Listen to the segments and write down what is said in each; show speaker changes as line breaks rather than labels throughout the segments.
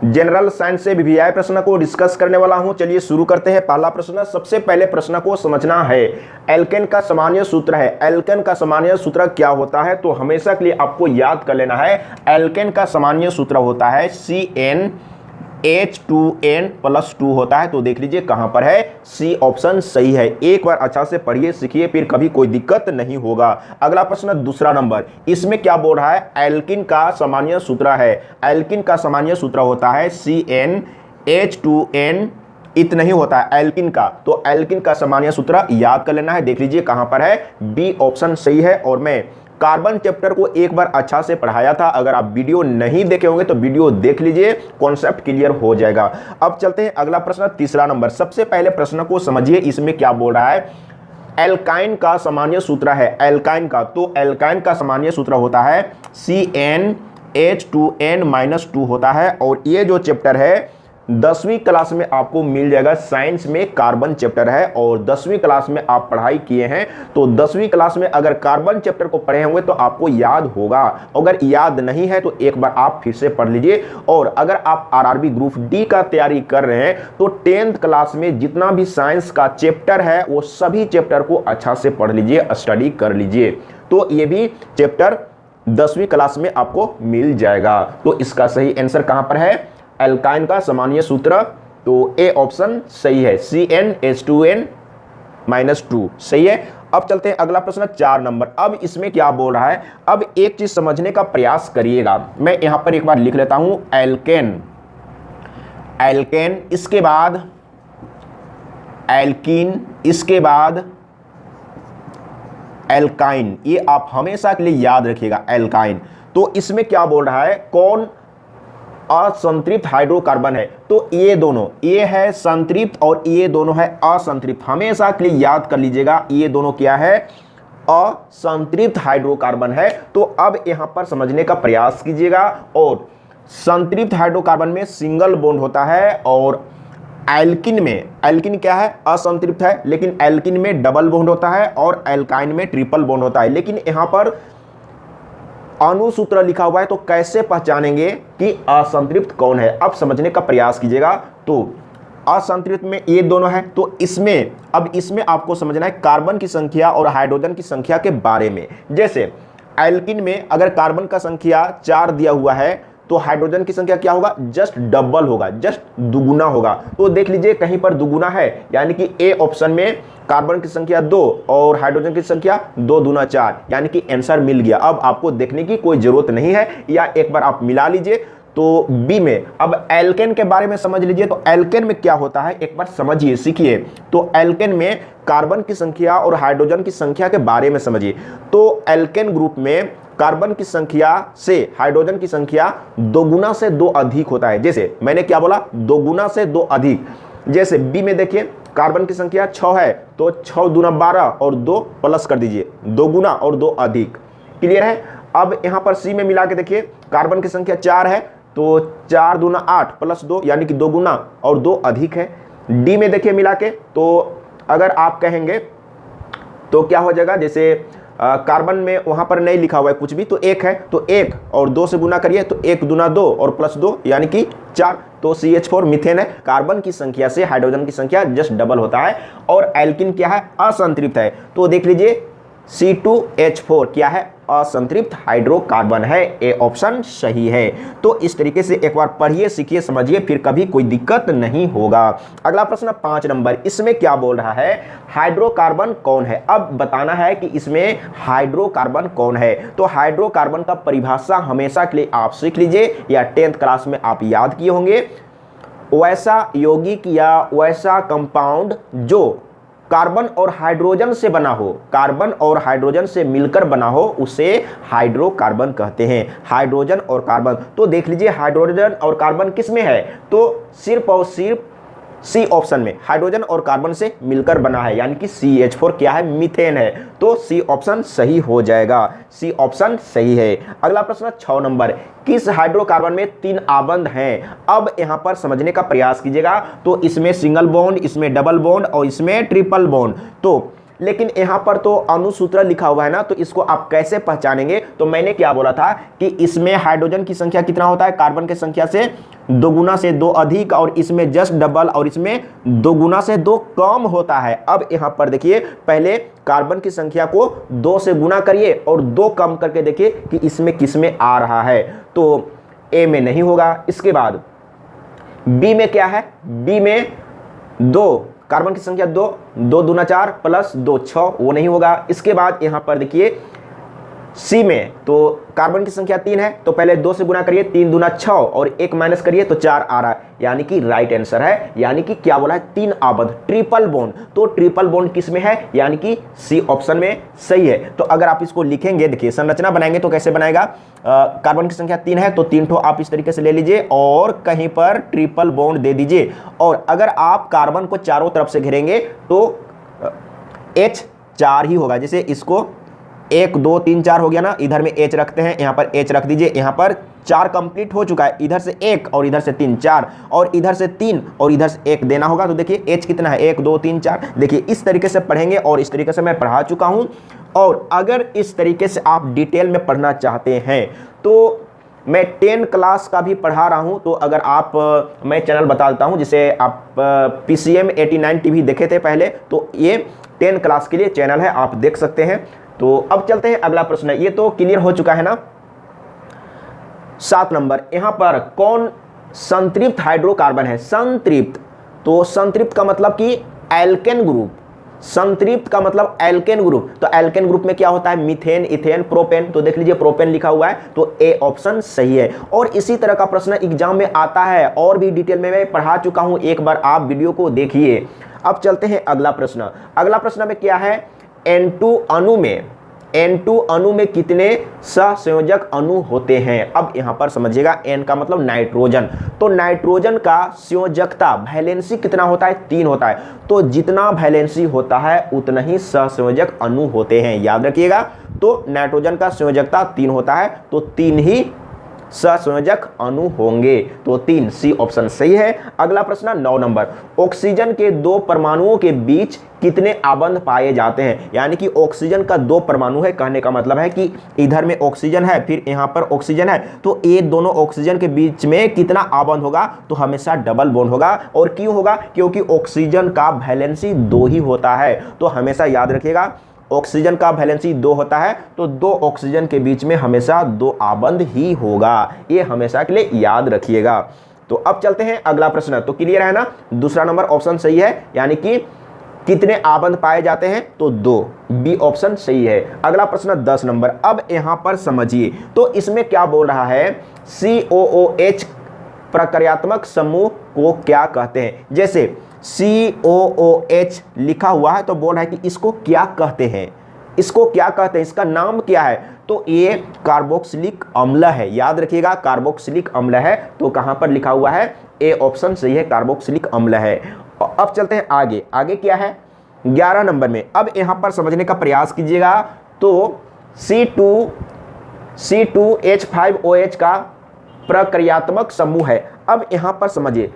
General science से VVI प्रश्न को डिस्कस करने वाला हूं। चलिए शुरू करते हैं। पहला प्रश्न, सबसे पहले प्रश्न को समझना है। एल्केन का सामान्य सूत्र है। एल्केन का सामान्य सूत्र क्या होता है? तो हमेशा के लिए आपको याद कर लेना है, एल्केन का सामान्य सूत्र होता है CnH2n+2 होता है। तो देख लीजिए कहां पर है, सी ऑप्शन सही है। एक बार अच्छा से पढ़िए, सीखिए, फिर कभी कोई दिक्कत नहीं होगा। अगला प्रश्न दूसरा नंबर, इसमें क्या बोल रहा है? एल्किन का सामान्य सूत्र है। एल्किन का सामान्य सूत्र होता है CnH2n, इतना ही होता है एल्किन का। तो एल्किन का सामान्य सूत्र याद कर लेना है। देख लीजिए कहां पर है, बी ऑप्शन सही है। और मैं कार्बन चैप्टर को एक बार अच्छा से पढ़ाया था, अगर आप वीडियो नहीं देखे होंगे तो वीडियो देख लीजिए, कॉन्सेप्ट क्लियर हो जाएगा। अब चलते हैं अगला प्रश्न तीसरा नंबर। सबसे पहले प्रश्न को समझिए, इसमें क्या बोल रहा है? एल्काइन का सामान्य सूत्र है। एल्काइन का, तो एल्काइन का सामान्य सूत्र होता है CnH2n-2 होता है। और ये जो चैप्टर है 10वीं क्लास में आपको मिल जाएगा। साइंस में कार्बन चैप्टर है और 10वीं क्लास में आप पढ़ाई किए हैं, तो 10वीं क्लास में अगर कार्बन चैप्टर को पढ़े होंगे तो आपको याद होगा। अगर याद नहीं है तो एक बार आप फिर से पढ़ लीजिए। और अगर आप आरआरबी ग्रुप डी का तैयारी कर रहे हैं तो 10th क्लास में जितना भी साइंस का चैप्टर है वो सभी चैप्टर को अच्छा से पढ़ लीजिए, स्टडी कर लीजिए। तो ये भी चैप्टर 10वीं क्लास में आपको मिल जाएगा। तो इसका सही आंसर कहां पर है? एल्काइन का सामान्य सूत्र, तो ए ऑप्शन सही है, CnH2n-2 सही है। अब चलते हैं अगला प्रश्न 4 नंबर। अब इसमें क्या बोल रहा है? अब एक चीज समझने का प्रयास करिएगा। मैं यहां पर एक बार लिख लेता हूं, एल्केन, एल्केन, इसके बाद एल्कीन, इसके बाद एल्काइन। ये आप हमेशा के लिए याद रखिएगा, एल्काइन। तो इसमें क्या बोल रहा है? कौन असंतृप्त हाइड्रोकार्बन है? तो ये दोनों, ये है संतृप्त और ये दोनों है असंतृप्त। हमेशा के लिए याद कर लीजिएगा, ये दोनों क्या है? असंतृप्त हाइड्रोकार्बन है। तो अब यहां पर समझने का प्रयास कीजिएगा। और संतृप्त हाइड्रोकार्बन में सिंगल बॉन्ड होता है और एल्किन में, एल्किन क्या है? असंतृप्त है, लेकिन एल्किन में डबल बॉन्ड होता है और एल्काइन में ट्रिपल बॉन्ड होता है। लेकिन यहां पर अणुसूत्र लिखा हुआ है, तो कैसे पहचानेंगे कि असंतृप्त कौन है? अब समझने का प्रयास कीजिएगा। तो असंतृप्त में ये दोनों है, तो इसमें, अब इसमें आपको समझना है कार्बन की संख्या और हाइड्रोजन की संख्या के बारे में। जैसे एल्किन में अगर कार्बन का संख्या 4 दिया हुआ है तो हाइड्रोजन की संख्या क्या होगा? जस्ट डबल होगा, जस्ट दुगुना होगा। तो देख लीजिए कहीं पर दुगुना है, यानी कि ए ऑप्शन में कार्बन की संख्या 2 और हाइड्रोजन की संख्या 2 दूना 4, यानी कि आंसर मिल गया। अब आपको देखने की कोई जरूरत नहीं है, या एक बार आप मिला लीजिए। तो बी में अब एल्केन के बारे में समझ लीजिए। तो एल्केन में क्या होता है, एक बार समझिए, सीखिए। तो एल्केन में कार्बन की संख्या और हाइड्रोजन की संख्या के बारे में समझिए। तो एल्केन ग्रुप में कार्बन की संख्या से हाइड्रोजन की संख्या 2 गुना से 2 अधिक होता है। जैसे मैंने क्या बोला? 2 गुना से 2 अधिक। जैसे बी में देखिए कार्बन की संख्या 6 है, तो 6 दूना 12 और 2 प्लस कर दीजिए, 2 गुना और 2 अधिक। क्लियर है? अब यहां पर सी में मिला के देखिए, कार्बन की संख्या 4 है, तो 4 दूना 8 प्लस 2, यानी कि 2 गुना और 2 अधिक है। डी में देखिए मिला के, तो अगर आप कहेंगे तो क्या हो जाएगा? जैसे कार्बन में वहां पर नहीं लिखा हुआ है कुछ भी, तो 1 है, तो 1 और 2 से गुना करिए, तो 1 दूना 2 और प्लस 2 यानी कि 4। तो CH4 मीथेन है। कार्बन की संख्या से हाइड्रोजन की संख्या जस्ट डबल होता है। और एल्किन क्या है? असंतृप्त है। तो देख लीजिए C2H4 क्या है? असंतृप्त हाइड्रोकार्बन है। ए ऑप्शन सही है। तो इस तरीके से एक बार पढ़िए, सीखिए, समझिए, फिर कभी कोई दिक्कत नहीं होगा। अगला प्रश्न 5 नंबर, इसमें क्या बोल रहा है? हाइड्रोकार्बन कौन है? अब बताना है कि इसमें हाइड्रोकार्बन कौन है। तो हाइड्रोकार्बन का परिभाषा हमेशा के लिए आप सीख लीजिए, या 10th क्लास में आप याद किए होंगे। वैसा यौगिक या वैसा कंपाउंड जो कार्बन और हाइड्रोजन से बना हो, कार्बन और हाइड्रोजन से मिलकर बना हो, उसे हाइड्रोकार्बन कहते हैं। हाइड्रोजन और कार्बन, तो देख लीजिए हाइड्रोजन और कार्बन किस में है? तो सिर्फ और सिर्फ सी ऑप्शन में हाइड्रोजन और कार्बन से मिलकर बना है, यानी कि CH4 क्या है? मीथेन है। तो सी ऑप्शन सही हो जाएगा, सी ऑप्शन सही है। अगला प्रश्न 6 नंबर, किस हाइड्रोकार्बन में 3 आबंध हैं? अब यहां पर समझने का प्रयास कीजिएगा। तो इसमें सिंगल बॉन्ड, इसमें डबल बॉन्ड और इसमें ट्रिपल बॉन्ड। तो लेकिन यहाँ पर तो अणुसूत्र लिखा हुआ है ना, तो इसको आप कैसे पहचानेंगे? तो मैंने क्या बोला था कि इसमें हाइड्रोजन की संख्या कितना होता है? कार्बन की संख्या से 2 गुना से 2 अधिक, और इसमें जस्ट डबल, और इसमें 2 गुना से 2 कम होता है। अब यहाँ पर देखिए, पहले कार्बन की संख्या को 2 से गुना करिए और 2 कम करके देखिए कि इसमें किस में आ रहा है। तो ए में नहीं होगा। इसके बाद बी में क्या है? बी में 2, कार्बन की संख्या 2, 2 दूना 4 प्लस 2 6, वो नहीं होगा। इसके बाद यहां पर देखिए सी में तो कार्बन की संख्या 3 है, तो पहले 2 से गुना करिए, 3 दूना 6 और 1 माइनस करिए तो 4 आ रहा है, यानी कि राइट आंसर है। यानी कि क्या बोला है? 3 आबंध, ट्रिपल बॉन्ड। तो ट्रिपल बॉन्ड किस में है? यानी कि सी ऑप्शन में सही है। तो अगर आप इसको लिखेंगे, देखिए संरचना बनाएंगे तो कैसे बनाएगा? कार्बन की संख्या 3 है तो 3 ठो आप इस तरीके से ले लीजिए और कहीं पर ट्रिपल बॉन्ड दे दीजिए। और अगर आप कार्बन को चारों तरफ से घेरेंगे तो H 4 ही होगा। जैसे इसको 1 2 3 4 हो गया ना, इधर में H रखते हैं, यहाँ पर H रख दीजिए। यहाँ पर 4 कंप्लीट हो चुका है, इधर से 1 और इधर से 3 4, और इधर से 3 और इधर से 1 देना होगा। तो देखिए H कितना है? 1 2 3 4। देखिए इस तरीके से पढ़ेंगे और इस तरीके से मैं पढ़ा चुका हूँ। और अगर इस तरीके से आप डिटेल में पढ़ना चाहते हैं तो मैं 10 क्लास का भी पढ़ा रहा हूं। तो अगर आप मैं चैनल बता देता हूं, जिसे आप PCM 89 टीवी देखे थे पहले, तो ये 10 क्लास के लिए चैनल है, आप देख सकते हैं। तो अब चलते हैं अगला प्रश्न। ये तो क्लियर हो चुका है ना। 7 नंबर, यहां पर कौन संतृप्त हाइड्रोकार्बन है? संतृप्त, तो संतृप्त का मतलब कि एल्केन ग्रुप। संतृप्त का मतलब एल्केन ग्रुप। तो एल्केन ग्रुप में क्या होता है? Methane, ethane, propane. तो देख लीजिए प्रोपेन लिखा हुआ है, तो ए ऑप्शन सही है। और इसी तरह का प्रश्न एग्जाम में आता है, और भी डिटेल में मैं पढ़ा चुका हूं, एक बार आप वीडियो को देखिए। अब चलते हैं अगला प्रश्न। अगला प्रश्न में क्या है? N2 अणु में N2 अणु में कितने सहसंयोजक अणु होते हैं? अब यहां पर समझिएगा, N का मतलब नाइट्रोजन। तो नाइट्रोजन का संयोजकता, वैलेंसी कितना होता है? 3 होता है। तो जितना वैलेंसी होता है उतना ही सहसंयोजक अणु होते हैं, याद रखिएगा। तो नाइट्रोजन का संयोजकता 3 होता है, तो 3 ही सहसंयोजक अणु होंगे। तो 3 सी ऑप्शन सही है। अगला प्रश्न 9 नंबर, ऑक्सीजन के 2 परमाणुओं के बीच कितने आबंध पाए जाते हैं? यानी कि ऑक्सीजन का 2 परमाणु है, कहने का मतलब है कि इधर में ऑक्सीजन है, फिर यहाँ पर ऑक्सीजन है, तो ये दोनों ऑक्सीजन के बीच में कितना आबंध होगा? तो हमेशा डबल बॉन्ड होगा। और क्यों होगा? क्योंकि ऑक्सीजन का वैलेंसी 2 ही होता है। तो हमेशा याद रखिएगा, ऑक्सीजन का वैलेंसी 2 होता है, तो 2 ऑक्सीजन के बीच में हमेशा 2 आबंध ही होगा। ये हमेशा के लिए याद रखिएगा। तो अब चलते हैं अगला प्रश्न। तो क्लियर है ना? दूसरा नंबर ऑप्शन सही है, यानी कि कितने आबंध पाए जाते हैं? तो 2, बी ऑप्शन सही है। अगला प्रश्न 10 नंबर। अब यहां पर समझिए, तो इसमें क्या बोल रहा है? COOH प्रक्रियात्मक समूह को क्या कहते हैं? जैसे COOH लिखा हुआ है तो बोल रहा है कि इसको क्या कहते हैं? इसको क्या कहते हैं? इसका नाम क्या है? तो ये कार्बोक्सिलिक अम्ल है, याद रखिएगा, कार्बोक्सिलिक अम्ल है। तो कहां पर लिखा हुआ है? ए ऑप्शन सही है, कार्बोक्सिलिक अम्ल है। और अब चलते हैं आगे। आगे क्या है? 11 नंबर में। अब यहां पर समझने का प्रयास कीजिएगा। तो C2H5OH का प्रक्रियात्मक समूह है। अब यहां पर समझिए,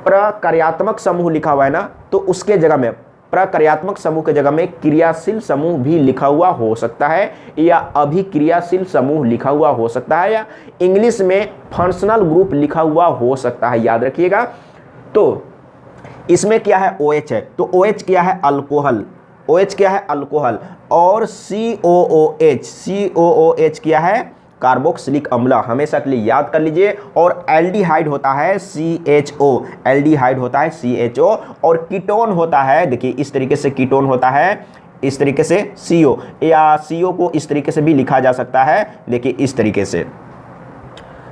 प्रक्रियात्मक समूह लिखा हुआ है ना, तो उसके जगह में, प्रक्रियात्मक समूह के जगह में क्रियाशील समूह भी लिखा हुआ हो सकता है, या अभिक्रियाशील समूह लिखा हुआ हो सकता है, या इंग्लिश में फंक्शनल ग्रुप लिखा हुआ हो सकता है, याद रखिएगा। तो इसमें क्या है? OH है, तो OH क्या है? अल्कोहल। OH क्या है? अल्कोहल। और COOH क्या है? कार्बोक्सिलिक अम्ल। हमेशा के लिए याद कर लीजिए। और एल्डिहाइड होता है CHO, एल्डिहाइड होता है CHO। और कीटोन होता है, देखिए इस तरीके से कीटोन होता है, इस तरीके से CO, या CO को इस तरीके से भी लिखा जा सकता है, देखिए इस तरीके से।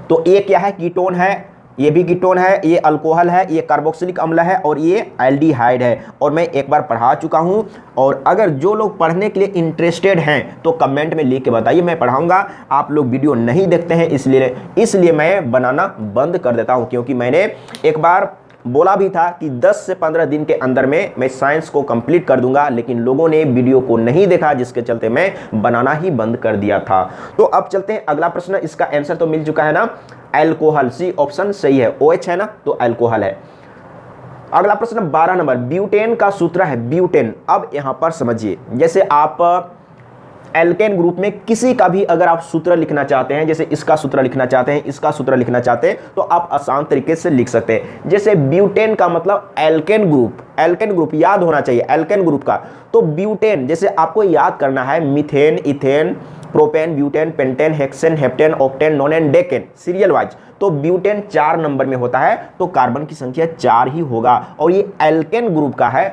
तो ये क्या है? कीटोन है, ये भी कीटोन है, ये अल्कोहल है, ये कार्बोक्सिलिक अम्ल है, और ये एल्डिहाइड है। और मैं एक बार पढ़ा चुका हूं। और अगर जो लोग पढ़ने के लिए इंटरेस्टेड हैं तो कमेंट में लिख के बताइए, मैं पढ़ाऊंगा। आप लोग वीडियो नहीं देखते हैं, इसलिए मैं बनाना बंद कर देता हूं, क्योंकि मैंने एक बार बोला भी था कि 10 से 15 दिन के अंदर में मैं साइंस को कंप्लीट कर दूंगा, लेकिन लोगों ने वीडियो को नहीं देखा, जिसके चलते मैं बनाना ही बंद कर दिया था। तो अब चलते हैं अगला प्रश्न। इसका आंसर तो मिल चुका है ना, अल्कोहल। सी ऑप्शन सही है, OH है ना, तो अल्कोहल है। अगला प्रश्न 12 नंबर, ब्यूटेन का सूत्र है ब्यूटेन। अब यहां पर समझिए, जैसे आप एल्केन ग्रुप में किसी का भी अगर आप सूत्र लिखना चाहते हैं, जैसे इसका सूत्र लिखना चाहते हैं, इसका सूत्र लिखना चाहते हैं, तो आप आसान तरीके से लिख सकते हैं। जैसे ब्यूटेन का मतलब एल्केन ग्रुप याद होना चाहिए, एल्केन ग्रुप का। तो ब्यूटेन जैसे आपको याद करना है, methane, ethane, propane, butane, pentane, hexane, heptane, octane, नोनेन, decane, serial wise. तो ब्यूटेन 4 नंबर में होता है, तो कार्बन की संख्या 4 ही होगा। और ये एल्केन ग्रुप का है,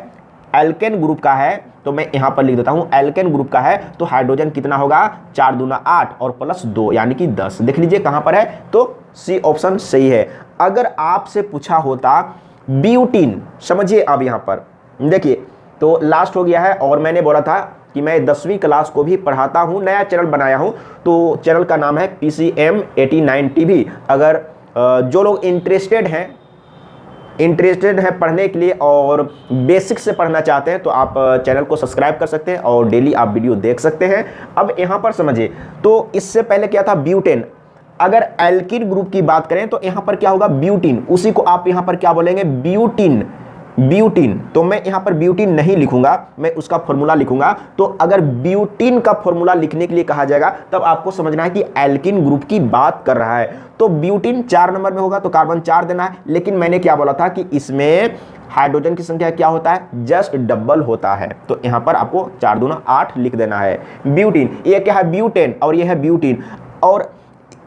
एल्केन ग्रुप का है, तो मैं यहां पर लिख देता हूं एल्केन ग्रुप का है। तो हाइड्रोजन कितना होगा, 4 दूना 8 और प्लस 2 यानी कि 10। देख लीजिए कहां पर है, तो सी ऑप्शन सही है। अगर आपसे पूछा होता ब्यूटीन, समझिए अब यहां पर देखिए, तो लास्ट हो गया है। और मैंने बोला था कि मैं 10वीं क्लास को भी पढ़ाता हूं, नया चैनल बनाया हूं, तो चैनल का नाम है PCM 89 TV। अगर जो लोग इंटरेस्टेड हैं पढ़ने के लिए और बेसिक से पढ़ना चाहते हैं, तो आप चैनल को सब्सक्राइब कर सकते हैं और डेली आप वीडियो देख सकते हैं। अब यहां पर समझिए, तो इससे पहले क्या था ब्यूटेन। अगर एल्किन ग्रुप की बात करें तो यहां पर क्या होगा ब्यूटीन, उसी को आप यहां पर क्या बोलेंगे ब्यूटीन। तो मैं यहां पर ब्यूटीन नहीं लिखूंगा, मैं उसका फॉर्मूला लिखूंगा। तो अगर ब्यूटीन का फॉर्मूला लिखने के लिए कहा जाएगा, तब आपको समझना है कि एल्किन ग्रुप की बात कर रहा है। तो ब्यूटीन 4 नंबर में होगा, तो कार्बन 4 देना है। लेकिन मैंने क्या बोला था कि इसमें हाइड्रोजन की संख्या क्या होता है, जस्ट डबल होता है। तो यहां पर आपको 4 दूना 8 लिख देना है। ब्यूटीन, ये क्या है ब्यूटेन और ये है ब्यूटीन। और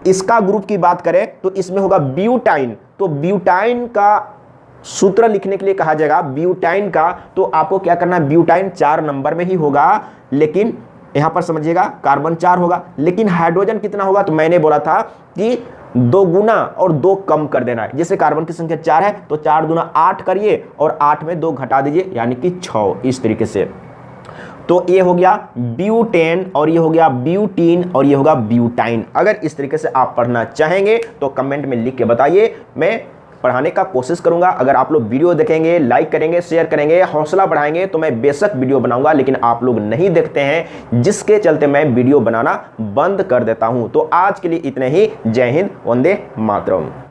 इसका ग्रुप की बात करें तो इसमें होगा ब्यूटाइन। तो ब्यूटाइन का सूत्र लिखने के लिए कहा जाएगा ब्यूटाइन का, तो आपको क्या करना है, ब्यूटाइन 4 नंबर में ही होगा। लेकिन यहां पर समझिएगा कार्बन 4 होगा, लेकिन हाइड्रोजन कितना होगा, तो मैंने बोला था कि 2 गुना और 2 कम कर देना है। जैसे कार्बन की संख्या 4 है, तो 4 दूना 8 करिए और 8 में 2 घटा दीजिए यानी कि 6, इस तरीके से। तो ये हो गया ब्यूटेन और ये हो गया ब्यूटीन और ये होगा ब्यूटाइन। अगर इस तरीके से आप पढ़ना चाहेंगे तो कमेंट में लिख के बताइए, मैं पढ़ाने का कोशिश करूंगा। अगर आप लोग वीडियो देखेंगे, लाइक करेंगे, शेयर करेंगे, हौसला बढ़ाएंगे, तो मैं बेशक वीडियो बनाऊंगा। लेकिन आप लोग नहीं देखते हैं, जिसके चलते मैं वीडियो बनाना बंद कर देता हूं। तो आज के लिए इतने ही। जय हिंद, वंदे मातरम।